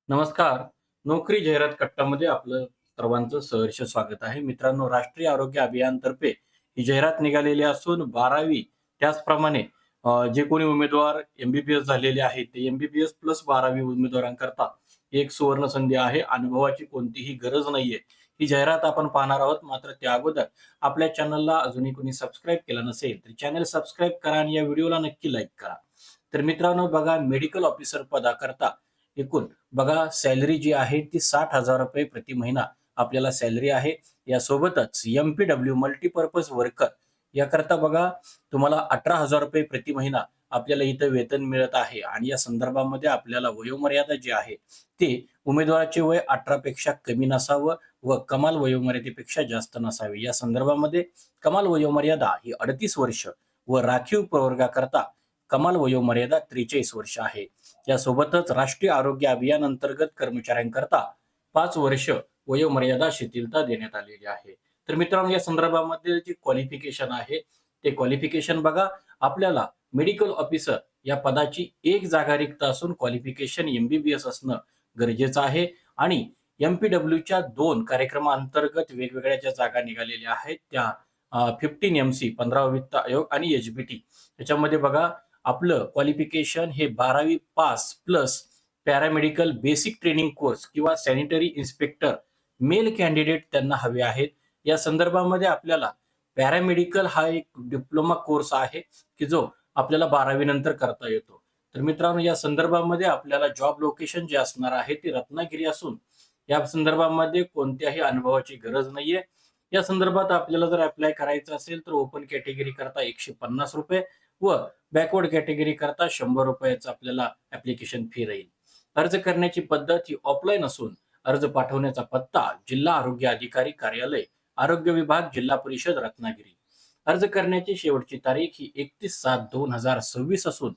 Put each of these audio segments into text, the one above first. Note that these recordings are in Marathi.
नमस्कार. नोकरी जाहिरात कट्टामध्ये आपलं सर्वांचं सहर्ष स्वागत आहे. मित्रांनो, राष्ट्रीय आरोग्य अभियानतर्फे ही जाहिरात निघालेली असून 12वी त्याचप्रमाणे जे कोणी उमेदवार एम-बी-बी-एस झालेले आहेत, ते एम-बी-बी-एस प्लस 12वी उमेदवारांकरता एक सुवर्ण संधी आहे. अनुभवाची कोणतीही गरज नाहीये. ही जाहिरात आपण पाहणार आहोत. मात्र त्या अगोदर आपल्या चॅनलला अजूनही कोणी सबस्क्राईब केलं नसेल, तर चॅनल सबस्क्राईब करा आणि या व्हिडिओला नक्की लाईक करा. तर मित्रांनो बघा, मेडिकल ऑफिसर पदाकरता एकूण बघा सॅलरी जी आहे ती ₹60,000 प्रति महिना आपल्याला सॅलरी आहे. यासोबतच एम-पी-डब्ल्यू मल्टीपर्पज वर्कर याकरता बघा तुम्हाला ₹18,000 प्रति महिना आपल्याला इथं वेतन मिळत आहे आणि या संदर्भामध्ये आपल्याला वयोमर्यादा जी आहे ती उमेदवाराचे वय 18 पेक्षा कमी नसावं व कमाल वयोमर्यादेपेक्षा जास्त नसावे. या संदर्भामध्ये कमाल वयोमर्यादा ही 38 वर्ष व राखीव प्रवर्गाकरता कमाल वयोमर्यादा 43 वर्ष आहे. यासोबतच राष्ट्रीय आरोग्य अभियान अंतर्गत कर्मचाऱ्यांकरता 5 वर्ष वयोमर्यादा शिथिलता देण्यात आलेली आहे. तर मित्रांनो, या संदर्भामध्ये जे क्वालिफिकेशन आहे ते क्वालिफिकेशन बघा, आपल्याला मेडिकल ऑफिसर या पदाची एक जागा रिक्त असून क्वालिफिकेशन एम-बी-बी-एस असणं गरजेचं आहे आणि एम-पी-डब्ल्यूच्या 2 कार्यक्रमाअंतर्गत वेगवेगळ्या ज्या जागा निघालेल्या आहेत त्या 15 एम-सी 15वा वित्त आयोग आणि एच-बी-टी याच्यामध्ये बघा आपलं क्वालिफिकेशन हे 12वी pass plus paramedical basic training course किंवा सॅनिटरी इन्स्पेक्टर मेल कॅन्डिडेट त्यांना हवे आहेत. या संदर्भामध्ये आपल्याला पॅरामेडिकल हा एक डिप्लोमा कोर्स आहे की जो आपल्याला 12वी नंतर करता येतो. तर मित्रांनो, या संदर्भामध्ये आपल्याला जॉब लोकेशन जे असणार आहे ते रत्नागिरी असून या संदर्भामध्ये कोणत्याही अनुभवाची गरज नाहीये. या संदर्भात आपल्याला जर अप्लाय करायचं असेल तर ओपन कॅटेगरी करता ₹150 व बॅकवर्ड कॅटेगरी करता ₹100 आपल्याला ऍप्लिकेशन फी राहील. अर्ज करण्याची पद्धत ही ऑफलाईन असून अर्ज पाठवण्याचा पत्ता जिल्हा आरोग्य अधिकारी कार्यालय, आरोग्य विभाग, जिल्हा परिषद, रत्नागिरी. अर्ज करण्याची शेवटची तारीख ही 31/7/2026 असून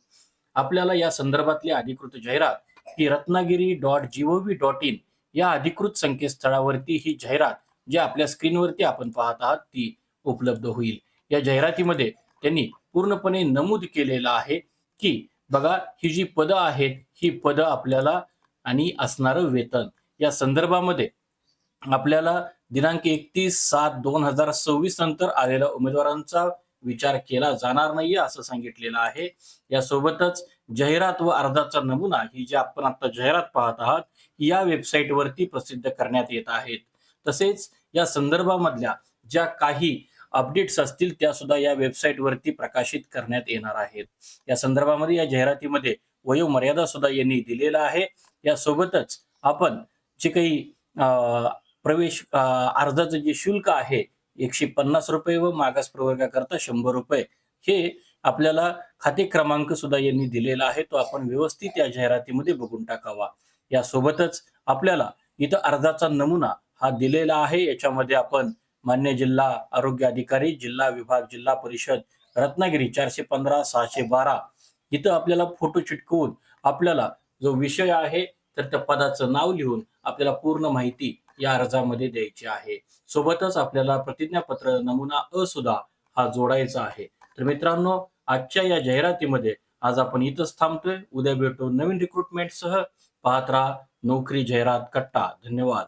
आपल्याला या संदर्भातली अधिकृत जाहिरात ही रत्नागिरी.gov.in या अधिकृत संकेतस्थळावरती ही जाहिरात जी आपल्या स्क्रीनवरती आपण पाहत आहात ती उपलब्ध होईल. या जाहिरातीमध्ये त्यांनी पूर्णपणे नमूद केलेलं आहे की बघा, ही जी पदं आहेत ही पदं आपल्याला आणि असणारं वेतन या संदर्भामध्ये आपल्याला दिनांक 31/7/2026 नंतर आलेल्या उमेदवारांचा विचार केला जाणार नाहीये असं सांगितलेलं आहे. यासोबतच जाहिरात व अर्जाचा नमुना ही जी आपण आता जाहिरात पाहत आहात या वेबसाईटवरती प्रसिद्ध करण्यात येत आहेत. तसेच या संदर्भामधल्या ज्या काही अपडेट्स असतील त्या सुद्धा या वेबसाईटवरती प्रकाशित करण्यात येणार आहेत. या संदर्भामध्ये या जाहिरातीमध्ये वयोमर्यादा सुद्धा यांनी दिलेला आहे. यासोबतच आपण जे काही अर्जाचं जे शुल्क आहे ₹150 व मागास प्रवर्गाकरता ₹100 हे आपल्याला खाते क्रमांक सुद्धा यांनी दिलेला आहे. तो आपण व्यवस्थित या जाहिरातीमध्ये बघून टाकावा. यासोबतच आपल्याला इथं अर्जाचा नमुना हा दिलेला आहे. याच्यामध्ये आपण मान्य जिल्हा आरोग्य अधिकारी, जिल्हा विभाग, जिल्हा परिषद, रत्नागिरी 415-612 इथं आपल्याला फोटो चिटकवून आपल्याला जो विषय आहे तर त्या पदाचं नाव लिहून आपल्याला पूर्ण माहिती या अर्जामध्ये द्यायची आहे. सोबतच आपल्याला प्रतिज्ञापत्र नमुना सुद्धा हा जोडायचा आहे. तर मित्रांनो, आजच्या या जाहिरातीमध्ये आज आपण इथंच थांबतोय. उद्या भेटू नवीन रिक्रुटमेंटसह. पाहत राहा नोकरी जाहिरात कट्टा. धन्यवाद.